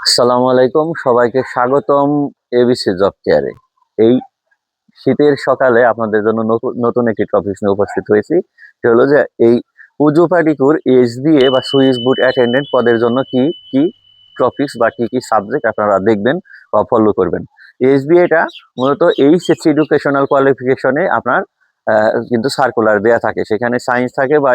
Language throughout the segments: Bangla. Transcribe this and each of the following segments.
আসসালামু আলাইকুম, সবাইকে স্বাগতম এবিসি জব কেয়ারে। এই শীতের সকালে আপনাদের জন্য নতুন নতুন একটি টপিক নিয়ে উপস্থিত হয়েছি। সেটা হলো যে এই উজু পাটিকুর এসবিএ বা সুইস বুট অ্যাটেন্ডেন্ট পদের জন্য কি কি টপিকস বা কি কি সাবজেক্ট আপনারা দেখবেন বা ফলো করবেন। এসবিএটা মূলত এইচএসসি এডুকেশনাল কোয়ালিফিকেশনে আপনার কিন্তু সার্কুলার দেয়া থাকে, সেখানে সায়েন্স থাকে বা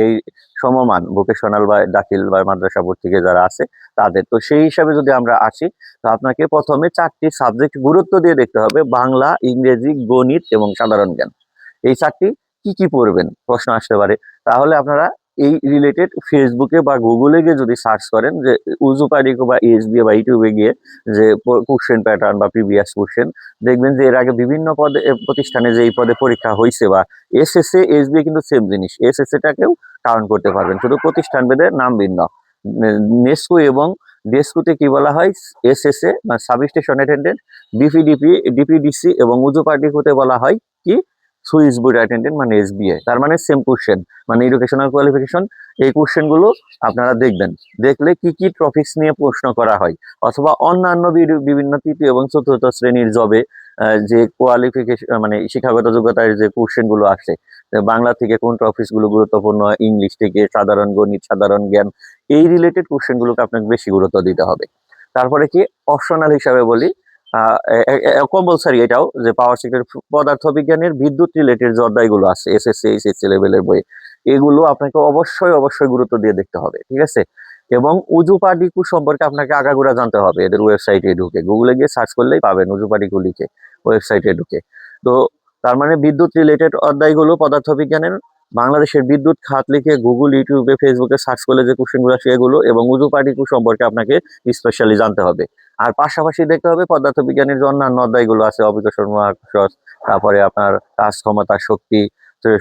এই সমমান ভোকেশনাল বা দাখিল বা মাদ্রাসা বোর্ড থেকে যারা আছে তাদের। তো সেই হিসাবে যদি আমরা আসি, তো আপনাকে প্রথমে 4টি সাবজেক্ট গুরুত্ব দিয়ে দেখতে হবে: বাংলা, ইংরেজি, গণিত এবং সাধারণ জ্ঞান। এই 4টি কি কি পড়বেন প্রশ্ন আসতে পারে। তাহলে আপনারা এই রিলেটেড ফেসবুকে বা গুগলে গিয়ে যদি সার্চ করেন যে উজু পারিকো বা এসবিএ বা ইউটিউবে গিয়ে যে কোশ্চেন প্যাটার্ন বা প্রিভিয়াস কোশ্চেন দেখবেন যে এর আগে বিভিন্ন পদে প্রতিষ্ঠানে যে এই পদে পরীক্ষা হয়েছে বা এসএসসি এসবিএ কিন্তু সেম জিনিস, এসএসসিটাকেও কাউন্ট করতে পারবেন, শুধু প্রতিষ্ঠান ভেদে নাম ভিন্ন। নেস্কো এবং ডেস্কুতে কি বলা হয়, এসএসএ মানে সাব স্টেশন অ্যাটেন্ডেন্ট, বিপিডিপি, ডিপিডিসি এবং উজু পার্টিকুতে বলা হয় কি সুইস বোর্ড অ্যাটেন্ডেন্ট মানে এসবিএ। তার মানে সেম কোশ্চেন, মানে এডুকেশনাল কোয়ালিফিকেশন। এই কোশ্চেন গুলো আপনারা দেখবেন, দেখলে কি কি টপিকস নিয়ে প্রশ্ন করা হয়, অথবা অন্যান্য বিভিন্ন তৃতীয় এবং চতুর্থ শ্রেণীর জবে যে কোয়ালিফিকেশন মানে শিক্ষাগত যোগ্যতার যে কোশ্চেন গুলো আসে, বাংলা থেকে কোন টপিকস গুলো গুরুত্বপূর্ণ, ইংলিশ থেকে সাধারণ গণিত, সাধারণ জ্ঞান, এই রিলেটেড কোশ্চেন গুলোকে আপনাকে বেশি গুরুত্ব দিতে হবে। তারপরে কি অপশনাল হিসাবে বলি, কম্পালসারি এটাও যে পাওয়ার সেক্টর পদার্থ বিজ্ঞানের বিদ্যুৎ রিলেটেড যে অধ্যায়গুলো আছে এসএসসি এইচএসসি লেভেলের বই, এগুলো আপনাকে অবশ্যই অবশ্যই গুরুত্ব দিয়ে দেখতে হবে, ঠিক আছে। এবং উজু পাটিকু সম্পর্কে আপনাকে আগাগোড়া জানতে হবে। এদের ওয়েবসাইটে ঢুকে গুগলে গিয়ে সার্চ করলেই পাবেন উজু পাটিকু লিখে ওয়েবসাইটে ঢুকে। তো তার মানে বিদ্যুৎ রিলেটেড অধ্যায়গুলো পদার্থ বিজ্ঞানের, বাংলাদেশের বিদ্যুৎ খাত লিখে গুগল, ইউটিউবে, ফেসবুকে সার্চ করলে যে কোশ্চেনগুলো আসে এগুলো, এবং উজু পাটিকু সম্পর্কে আপনাকে স্পেশালি জানতে হবে। আর পাশাপাশি দেখতে হবে পদার্থ বিজ্ঞানের যে অন্যান্য অধ্যায়গুলো আছে, অবিকর্ষণ, মহাকর্ষ, তারপরে আপনার কাজ ক্ষমতা, শক্তি,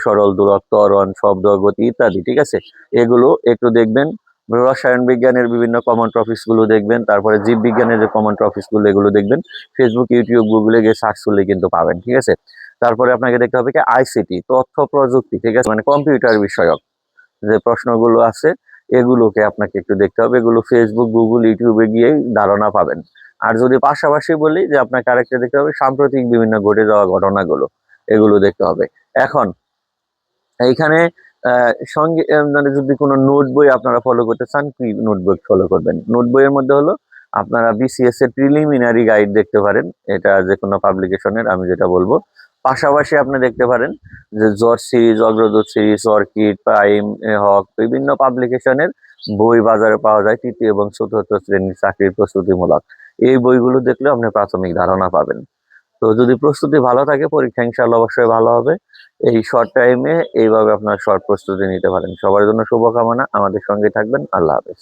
সরল, দূরত্ব, ত্বরণ, শব্দ, গতি ইত্যাদি, ঠিক আছে, এগুলো একটু দেখবেন। রসায়ন বিজ্ঞানের বিভিন্ন কমন টপিকস গুলো দেখবেন, তারপরে জীব বিজ্ঞানের যে কমন টপিকস গুলো এগুলো দেখবেন। ফেসবুক, ইউটিউব, গুগলে গিয়ে সার্চ করলে কিন্তু পাবেন, ঠিক আছে। তারপরে আপনাকে দেখতে হবে কি আইসিটি, তথ্য প্রযুক্তি, ঠিক আছে, মানে কম্পিউটার বিষয়ক যে প্রশ্নগুলো আছে এগুলোকে আপনাকে একটু দেখতে হবে। এগুলো ফেসবুক, গুগল, ইউটিউবে গিয়েই ধারণা পাবেন। আর যদি পাশাপাশি বলি যে আপনাকে আরেকটা দেখতে হবে সাম্প্রতিক বিভিন্ন ঘটে যাওয়া ঘটনাগুলো, এগুলো দেখতে হবে। এখন এইখানে সঙ্গে মানে যদি কোনো নোট বই আপনারা ফলো করতে চান, কি নোট বই ফলো করবেন? নোট বইয়ের মধ্যে হলো আপনারা বিসিএস এর প্রিলিমিনারি গাইড দেখতে পারেন, এটা যে কোনো পাবলিকেশনের, আমি যেটা বলবো। পাশাপাশি আপনি দেখতে পারেন যে George series, Agradut series, Orchid, Prime, হক, বিভিন্ন পাবলিকেশনের বই বাজারে পাওয়া যায় তৃতীয় এবং চতুর্থ শ্রেণীর চাকরির প্রস্তুতিমূলক। এই বইগুলো দেখলেও আপনি প্রাথমিক ধারণা পাবেন। তো যদি প্রস্তুতি ভালো থাকে, পরীক্ষা ইনশাআল্লাহ অবশ্যই ভালো হবে। এই শর্ট টাইমে এইভাবে আপনার শর্ট প্রস্তুতি নিতে পারেন। সবার জন্য শুভকামনা, আমাদের সঙ্গে থাকবেন। আল্লাহ হাফেজ।